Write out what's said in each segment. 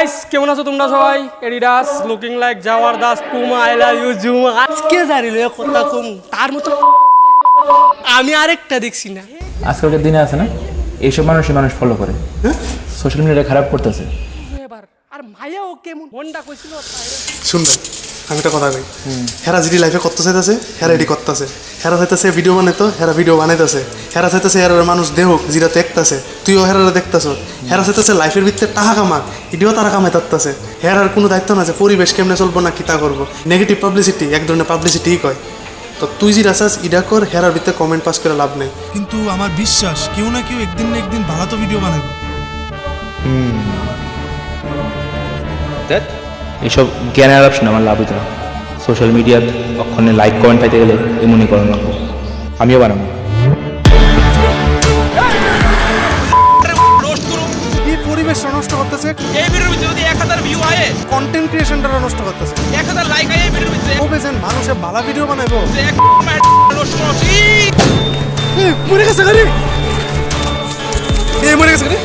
Guys কেমন আছো তোমরা সবাই? এডিডাস লুকিং লাইক জাওয়ারদাস পুমা আই লাভ ইউ জুমা। আজকে জানি লয়ে কথা কম তার মতো আমি আরেকটা দেখছি না। আজকালকার দিনে আছে না এইসব মানুষ ফলো করে, সোশ্যাল মিডিয়াটা খারাপ করতেছে। এবার আর মায়াও কেমন মনটা কইছিল শুনবেন আমি একটা কথা কই, হেরা যেটি লাইফে করতে চাইতেছে হেরা এটি করতেছে, হেরা চাইতেছে ভিডিও বানাইতো হেরা ভিডিও বানাইতেছে, হেরা চাইতেছে হেরার মানুষ দেহক যেটা দেখতেছে তুইও হেরারে দেখতেছ, হেরা চাইতেছে লাইফের ভিতরে টাকা কামাক এটিও তারা কামাই থাকতেছে। হেরার কোনো দায়িত্ব না যে পরিবেশ কেমনে চলবো না কিতা করবো, নেগেটিভ পাবলিসিটি এক ধরনের পাবলিসিটিই কয়। তো তুই যেটা চাস ইডা কর, হেরার ভিতরে কমেন্ট পাস করে লাভ নেই। কিন্তু আমার বিশ্বাস কেউ না কেউ একদিন না একদিন ভালো তো ভিডিও বানাবে। এইসব জ্ঞানের আলাপ শুনে আমার লাভ হইতো না। সোশ্যাল মিডিয়ার অক্ষণে লাইক কমেন্ট পাইতে গেলে এমনই করেন লাগবো, আমিও বানাবো। এই পরিবেশটা নষ্ট করতেছে, এই ভিডিওর ভিতরে যদি 1000 ভিউ আয়, কন্টেন্ট ক্রিয়েশনটা নষ্ট করতেছে। 1000 লাইক আয় এই ভিডিওর ভিতরে, কবে যেন মানুষে ভালো ভিডিও বানাইবো। এক রোস্ট করছি। মরে গেছে গাড়ি, মরে গেছে গাড়ি,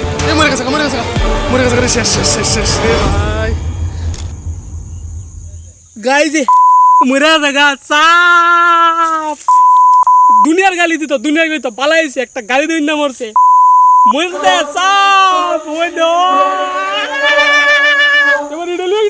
মরে গেছে গাড়ি, শেষ রে ভাই। গাইস মরা জায়গা সাপ দুনিয়ার গালি দিত, দুনিয়ার গালি তো পালাইছে, একটা গালি দিন না মরছে মরতে সাপ ওই নো এবার এটা লই